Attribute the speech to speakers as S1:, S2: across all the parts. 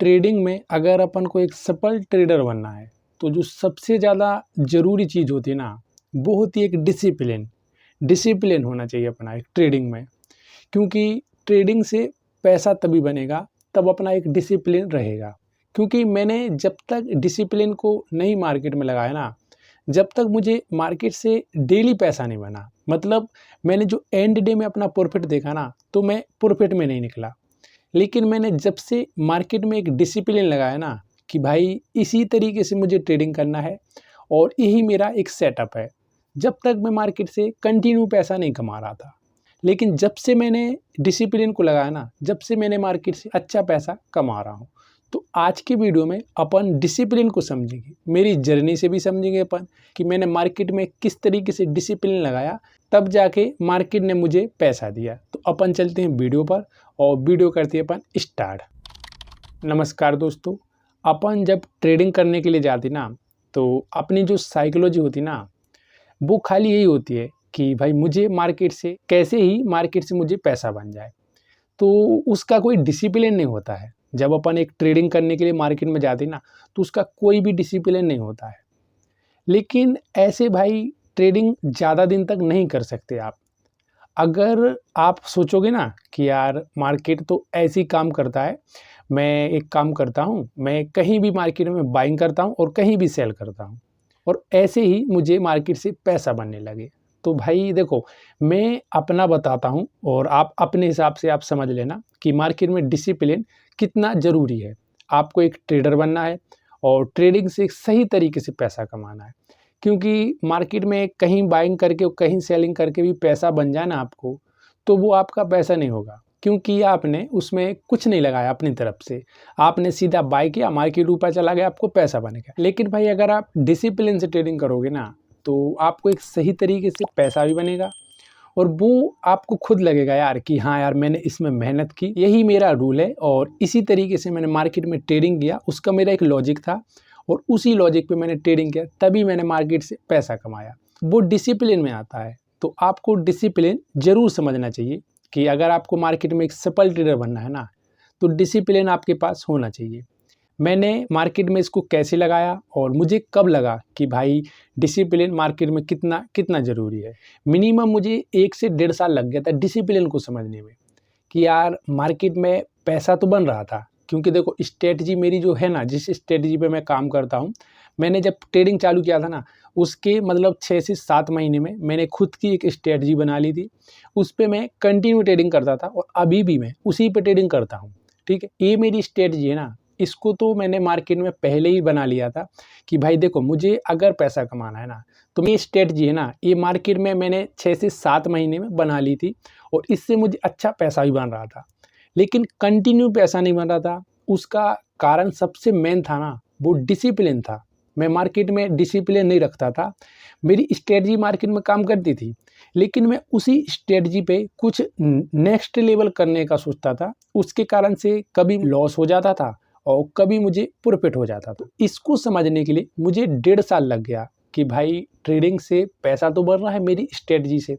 S1: Trading में अगर अपन को एक सफल ट्रेडर बनना है तो जो सबसे ज़्यादा ज़रूरी चीज़ होती है ना, वो होती है एक डिसिप्लिन होना चाहिए अपना एक ट्रेडिंग में। क्योंकि ट्रेडिंग से पैसा तभी बनेगा तब अपना एक डिसिप्लिन रहेगा। क्योंकि मैंने जब तक डिसिप्लिन को नहीं मार्केट में लगाया ना, जब तक मुझे मार्केट से डेली पैसा नहीं बना, मतलब मैंने जो एंड डे में अपना प्रॉफिट देखा ना, तो मैं प्रॉफिट में नहीं निकला। लेकिन मैंने जब से मार्केट में एक डिसिप्लिन लगाया ना कि भाई इसी तरीके से मुझे ट्रेडिंग करना है और यही मेरा एक सेटअप है, जब तक मैं मार्केट से कंटिन्यू पैसा नहीं कमा रहा था। लेकिन जब से मैंने डिसिप्लिन को लगाया ना, जब से मैंने मार्केट से अच्छा पैसा कमा रहा हूँ। तो आज के वीडियो में अपन डिसिप्लिन को समझेंगे, मेरी जर्नी से भी समझेंगे अपन कि मैंने मार्केट में किस तरीके से डिसिप्लिन लगाया, तब जाके मार्केट ने मुझे पैसा दिया। तो अपन चलते हैं वीडियो पर और वीडियो करते हैं अपन स्टार्ट। नमस्कार दोस्तों, अपन जब ट्रेडिंग करने के लिए जाते ना, तो अपनी जो साइकोलॉजी होती ना, वो खाली यही होती है कि भाई मुझे मार्केट से कैसे ही मार्केट से मुझे पैसा बन जाए। तो उसका कोई डिसिप्लिन नहीं होता है। जब अपन एक ट्रेडिंग करने के लिए मार्केट में जाते ना, तो उसका कोई भी डिसिप्लिन नहीं होता है। लेकिन ऐसे भाई ट्रेडिंग ज़्यादा दिन तक नहीं कर सकते आप। अगर आप सोचोगे ना कि यार मार्केट तो ऐसे ही काम करता है, मैं एक काम करता हूँ, मैं कहीं भी मार्केट में बाइंग करता हूँ और कहीं भी सेल करता हूँ और ऐसे ही मुझे मार्केट से पैसा बनने लगे। तो भाई देखो, मैं अपना बताता हूँ और आप अपने हिसाब से आप समझ लेना कि मार्केट में डिसिप्लिन कितना ज़रूरी है। आपको एक ट्रेडर बनना है और ट्रेडिंग से एक सही तरीके से पैसा कमाना है। क्योंकि मार्केट में कहीं बाइंग करके और कहीं सेलिंग करके भी पैसा बन जाए ना आपको, तो वो आपका पैसा नहीं होगा, क्योंकि आपने उसमें कुछ नहीं लगाया अपनी तरफ से। आपने सीधा बाय किया, मार्केट ऊपर चला गया, आपको पैसा बन गया। लेकिन भाई अगर आप डिसिप्लिन से ट्रेडिंग करोगे ना, तो आपको एक सही तरीके से पैसा भी बनेगा और वो आपको खुद लगेगा यार कि हाँ यार, मैंने इसमें मेहनत की, यही मेरा रूल है और इसी तरीके से मैंने मार्केट में ट्रेडिंग किया। उसका मेरा एक लॉजिक था और उसी लॉजिक पे मैंने ट्रेडिंग किया, तभी मैंने मार्केट से पैसा कमाया। वो डिसिप्लिन में आता है। तो आपको डिसिप्लिन ज़रूर समझना चाहिए कि अगर आपको मार्केट में एक सफल ट्रेडर बनना है ना, तो डिसिप्लिन आपके पास होना चाहिए। मैंने मार्केट में इसको कैसे लगाया और मुझे कब लगा कि भाई डिसिप्लिन मार्केट में कितना कितना ज़रूरी है। मिनिमम मुझे 1 से 1.5 साल लग गया था डिसिप्लिन को समझने में कि यार मार्केट में पैसा तो बन रहा था। क्योंकि देखो, स्ट्रेटजी मेरी जो है ना, जिस स्ट्रेटजी पे मैं काम करता हूँ, मैंने जब ट्रेडिंग चालू किया था ना, उसके मतलब 6 से 7 महीने में मैंने खुद की एक स्ट्रेटजी बना ली थी। उस पे मैं कंटिन्यू ट्रेडिंग करता था और अभी भी मैं उसी पे ट्रेडिंग करता हूँ। ठीक है, ये मेरी स्ट्रेटजी है ना, इसको तो मैंने मार्केट में पहले ही बना लिया था कि भाई देखो, मुझे अगर पैसा कमाना है ना, तो ये स्ट्रेटजी है ना, ये मार्केट में मैंने 6 से 7 महीने में बना ली थी और इससे मुझे अच्छा पैसा भी बन रहा था। लेकिन कंटिन्यू पैसा नहीं बन रहा था। उसका कारण सबसे मेन था ना, वो डिसिप्लिन था। मैं मार्केट में डिसिप्लिन नहीं रखता था। मेरी स्ट्रेटजी मार्केट में काम करती थी, लेकिन मैं उसी स्ट्रेटजी पे कुछ नेक्स्ट लेवल करने का सोचता था। उसके कारण से कभी लॉस हो जाता था और कभी मुझे प्रॉफिट हो जाता। तो इसको समझने के लिए मुझे 1.5 साल लग गया कि भाई ट्रेडिंग से पैसा तो बन रहा है मेरी स्ट्रेटजी से,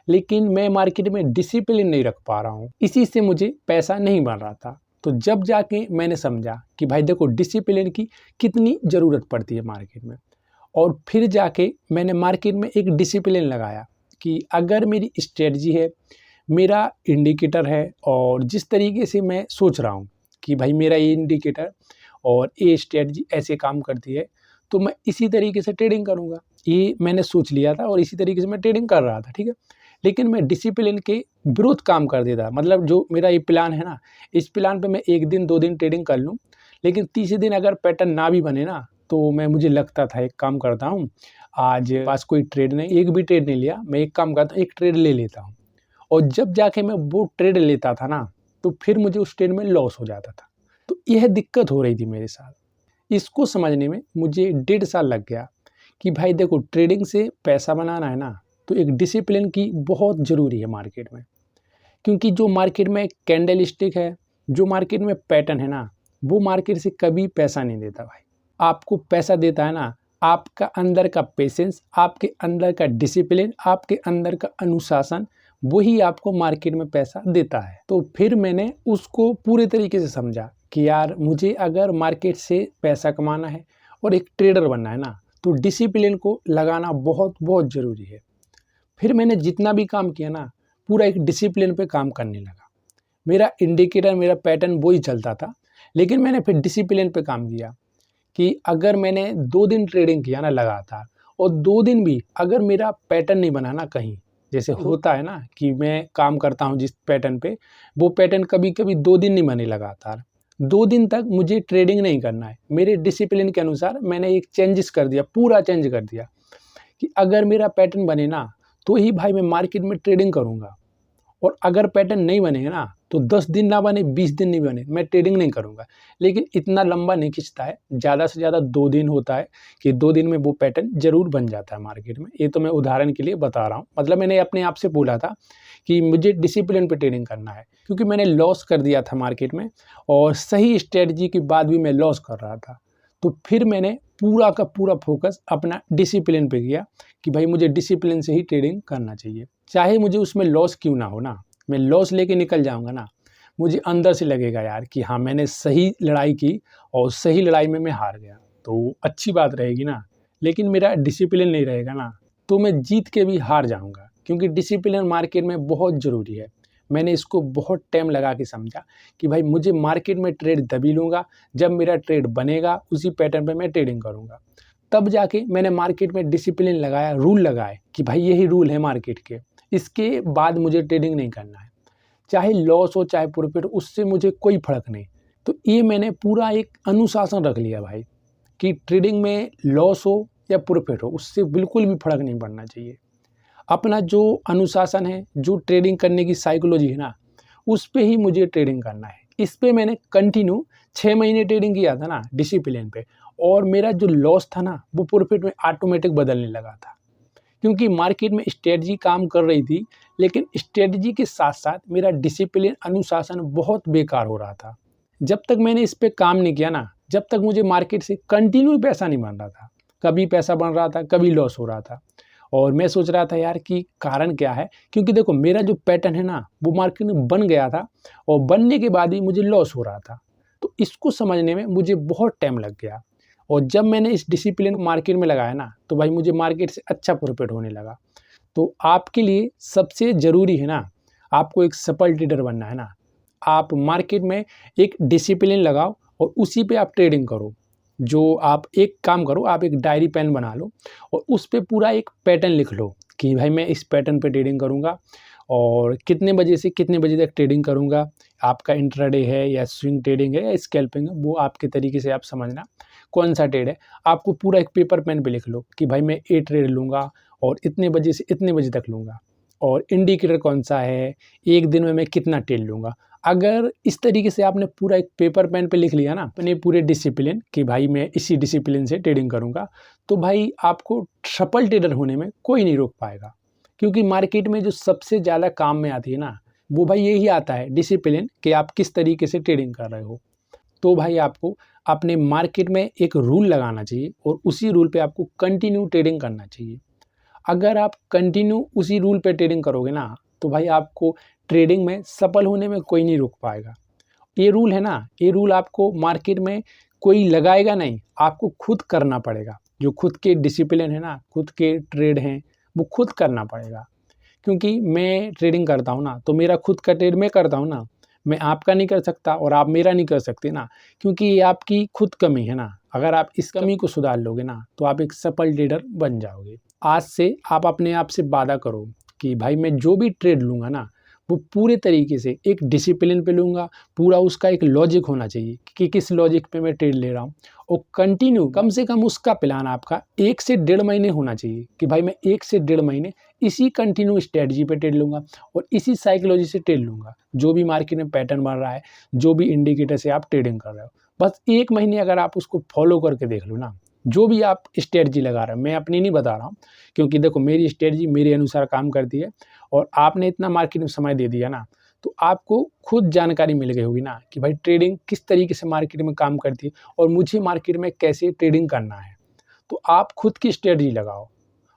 S1: लेकिन मैं मार्केट में डिसिप्लिन नहीं रख पा रहा हूँ, इसी से मुझे पैसा नहीं बन रहा था। तो जब जाके मैंने समझा कि भाई देखो, डिसिप्लिन की कितनी ज़रूरत पड़ती है मार्केट में, और फिर जाके मैंने मार्केट में एक डिसिप्लिन लगाया कि अगर मेरी स्ट्रेटजी है, मेरा इंडिकेटर है और जिस तरीके से मैं सोच रहा हूँ कि भाई मेरा ये इंडिकेटर और ये स्ट्रेटजी ऐसे काम करती है, तो मैं इसी तरीके से ट्रेडिंग करूँगा। ये मैंने सोच लिया था और इसी तरीके से मैं ट्रेडिंग कर रहा था। ठीक है, लेकिन मैं डिसिप्लिन के विरुद्ध काम कर देता। मतलब जो मेरा ये प्लान है ना, इस प्लान पे मैं 1 दिन 2 दिन ट्रेडिंग कर लूँ, लेकिन तीसरे दिन अगर पैटर्न ना भी बने ना, तो मुझे लगता था एक काम करता हूँ, आज पास कोई ट्रेड नहीं, एक भी ट्रेड नहीं लिया, मैं एक काम करता हूँ, एक ट्रेड ले लेता हूँ। और जब जाके मैं वो ट्रेड लेता था ना, तो फिर मुझे उस ट्रेड में लॉस हो जाता था। तो यह दिक्कत हो रही थी मेरे साथ। इसको समझने में मुझे 1.5 साल लग गया कि भाई देखो, ट्रेडिंग से पैसा बनाना है ना, तो एक डिसिप्लिन की बहुत ज़रूरी है मार्केट में। क्योंकि जो मार्केट में कैंडल स्टिक है, जो मार्केट में पैटर्न है ना, वो मार्केट से कभी पैसा नहीं देता भाई। आपको पैसा देता है ना आपका अंदर का पेशेंस, आपके अंदर का डिसिप्लिन, आपके अंदर का अनुशासन, वही आपको मार्केट में पैसा देता है। तो फिर मैंने उसको पूरे तरीके से समझा कि यार मुझे अगर मार्केट से पैसा कमाना है और एक ट्रेडर बनना है ना, तो डिसिप्लिन को लगाना बहुत बहुत ज़रूरी है। फिर मैंने जितना भी काम किया ना, पूरा एक डिसिप्लिन पे काम करने लगा। मेरा इंडिकेटर, मेरा पैटर्न वो ही चलता था, लेकिन मैंने फिर डिसिप्लिन पे काम किया कि अगर मैंने 2 दिन ट्रेडिंग किया ना लगातार और 2 दिन भी अगर मेरा पैटर्न नहीं बना ना कहीं, जैसे होता है ना कि मैं काम करता हूँ जिस पैटर्न पे, वो पैटर्न कभी-कभी 2 दिन नहीं बने लगातार। 2 दिन तक मुझे ट्रेडिंग नहीं करना है। मेरे डिसिप्लिन के अनुसार मैंने एक चेंजेस कर दिया, पूरा चेंज कर दिया कि अगर मेरा पैटर्न बने ना, तो ही भाई मैं मार्केट में ट्रेडिंग करूँगा। और अगर पैटर्न नहीं बनेगा ना, तो 10 दिन ना बने, 20 दिन नहीं बने, मैं ट्रेडिंग नहीं करूँगा। लेकिन इतना लंबा नहीं खींचता है, ज़्यादा से ज़्यादा 2 दिन होता है कि 2 दिन में वो पैटर्न ज़रूर बन जाता है मार्केट में। ये तो मैं उदाहरण के लिए बता रहा हूँ। मतलब मैंने अपने आप से बोला था कि मुझे डिसिप्लिन पे ट्रेडिंग करना है, क्योंकि मैंने लॉस कर दिया था मार्केट में और सही स्ट्रैटेजी के बाद भी मैं लॉस कर रहा था। तो फिर मैंने पूरा का पूरा फ़ोकस अपना डिसिप्लिन पे किया कि भाई मुझे डिसिप्लिन से ही ट्रेडिंग करना चाहिए। चाहे मुझे उसमें लॉस क्यों ना हो ना, मैं लॉस लेके निकल जाऊँगा ना, मुझे अंदर से लगेगा यार कि हाँ, मैंने सही लड़ाई की और सही लड़ाई में मैं हार गया, तो अच्छी बात रहेगी ना। लेकिन मेरा डिसिप्लिन नहीं रहेगा ना, तो मैं जीत के भी हार जाऊँगा, क्योंकि डिसिप्लिन मार्केट में बहुत ज़रूरी है। मैंने इसको बहुत टाइम लगा के समझा कि भाई मुझे मार्केट में ट्रेड तभी लूँगा जब मेरा ट्रेड बनेगा, उसी पैटर्न पे मैं ट्रेडिंग करूँगा। तब जाके मैंने मार्केट में डिसिप्लिन लगाया, रूल लगाए कि भाई यही रूल है मार्केट के, इसके बाद मुझे ट्रेडिंग नहीं करना है। चाहे लॉस हो चाहे प्रॉफिट हो, उससे मुझे कोई फ़र्क नहीं। तो ये मैंने पूरा एक अनुशासन रख लिया भाई कि ट्रेडिंग में लॉस हो या प्रॉफिट हो, उससे बिल्कुल भी फ़र्क नहीं पड़ना चाहिए। अपना जो अनुशासन है, जो ट्रेडिंग करने की साइकोलॉजी है ना, उस पे ही मुझे ट्रेडिंग करना है। इस पे मैंने कंटिन्यू 6 महीने ट्रेडिंग किया था ना डिसिप्लिन पे, और मेरा जो लॉस था ना, वो प्रॉफिट में ऑटोमेटिक बदलने लगा था। क्योंकि मार्केट में स्ट्रेटजी काम कर रही थी, लेकिन स्ट्रेटजी के साथ-साथ मेरा डिसिप्लिन, अनुशासन बहुत बेकार हो रहा था। जब तक मैंने इस पे काम नहीं किया ना, जब तक मुझे मार्केट से कंटिन्यू पैसा नहीं बन रहा था। कभी पैसा बन रहा था, कभी लॉस हो रहा था। और मैं सोच रहा था यार कि कारण क्या है? क्योंकि देखो मेरा जो पैटर्न है ना, वो मार्केट में बन गया था और बनने के बाद ही मुझे लॉस हो रहा था। तो इसको समझने में मुझे बहुत टाइम लग गया। और जब मैंने इस डिसिप्लिन को मार्केट में लगाया ना, तो भाई मुझे मार्केट से अच्छा प्रॉफिट होने लगा। तो आपके लिए सबसे ज़रूरी है ना, आपको एक सफल ट्रेडर बनना है ना, आप मार्केट में एक डिसिप्लिन लगाओ और उसी पे आप ट्रेडिंग करो। जो आप एक काम करो, आप एक डायरी पेन बना लो और उस पे पूरा एक पैटर्न लिख लो कि भाई मैं इस पैटर्न पे ट्रेडिंग करूँगा और कितने बजे से कितने बजे तक ट्रेडिंग करूँगा। आपका इंट्राडे है या स्विंग ट्रेडिंग है या स्कैल्पिंग है, वो आपके तरीके से आप समझना कौन सा ट्रेड है। आपको पूरा एक पेपर पेन पे लिख लो कि भाई मैं ये ट्रेड लूँगा और इतने बजे से इतने बजे तक लूँगा, और इंडिकेटर कौन सा है, एक दिन में मैं कितना ट्रेड लूँगा। अगर इस तरीके से आपने पूरा एक पेपर पेन पे लिख लिया ना अपने पूरे डिसिप्लिन कि भाई मैं इसी डिसिप्लिन से ट्रेडिंग करूँगा, तो भाई आपको सफल ट्रेडर होने में कोई नहीं रोक पाएगा। क्योंकि मार्केट में जो सबसे ज़्यादा काम में आती है ना, वो भाई यही आता है डिसिप्लिन, कि आप किस तरीके से ट्रेडिंग कर रहे हो। तो भाई आपको अपने मार्केट में एक रूल लगाना चाहिए और उसी रूल पे आपको कंटिन्यू ट्रेडिंग करना चाहिए। अगर आप कंटिन्यू उसी रूल पे ट्रेडिंग करोगे ना, तो भाई आपको ट्रेडिंग में सफल होने में कोई नहीं रोक पाएगा। ये रूल है ना, ये रूल आपको मार्केट में कोई लगाएगा नहीं, आपको खुद करना पड़ेगा। जो खुद के डिसिप्लिन है ना, खुद के ट्रेड हैं, वो खुद करना पड़ेगा। क्योंकि मैं ट्रेडिंग करता हूँ ना, तो मेरा खुद का ट्रेड मैं करता हूँ ना, मैं आपका नहीं कर सकता और आप मेरा नहीं कर सकते ना, क्योंकि ये आपकी खुद कमी है ना। अगर आप इस कमी को सुधार लोगे ना, तो आप एक सफल ट्रेडर बन जाओगे। आज से आप अपने आप से वादा करो कि भाई मैं जो भी ट्रेड लूँगा ना, वो पूरे तरीके से एक डिसिप्लिन पे लूँगा। पूरा उसका एक लॉजिक होना चाहिए कि किस लॉजिक पे मैं ट्रेड ले रहा हूँ, और कंटिन्यू कम से कम उसका प्लान आपका 1 से डेढ़ महीने होना चाहिए कि भाई मैं 1 से डेढ़ महीने इसी कंटिन्यू स्ट्रेटजी पे ट्रेड लूँगा और इसी साइकोलॉजी से ट्रेड लूँगा। जो भी मार्केट में पैटर्न बन रहा है, जो भी इंडिकेटर से आप ट्रेडिंग कर रहे हो, बस 1 महीने अगर आप उसको फॉलो करके देख लो ना, जो भी आप स्ट्रेटजी लगा रहे हो, मैं अपनी नहीं बता रहा हूँ, क्योंकि देखो मेरी स्ट्रेटजी मेरे अनुसार काम करती है और आपने इतना मार्केट में समय दे दिया ना, तो आपको खुद जानकारी मिल गई होगी ना कि भाई ट्रेडिंग किस तरीके से मार्केट में काम करती है और मुझे मार्केट में कैसे ट्रेडिंग करना है। तो आप खुद की स्ट्रेटजी लगाओ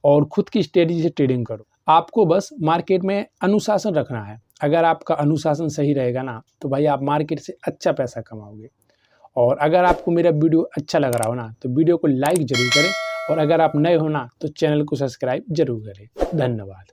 S1: और खुद की स्ट्रेटजी से ट्रेडिंग करो। आपको बस मार्केट में अनुशासन रखना है। अगर आपका अनुशासन सही रहेगा ना, तो भाई आप मार्केट से अच्छा पैसा कमाओगे। और अगर आपको मेरा वीडियो अच्छा लग रहा हो ना तो वीडियो को लाइक ज़रूर करें और अगर आप नए हो ना तो चैनल को सब्सक्राइब ज़रूर करें। धन्यवाद।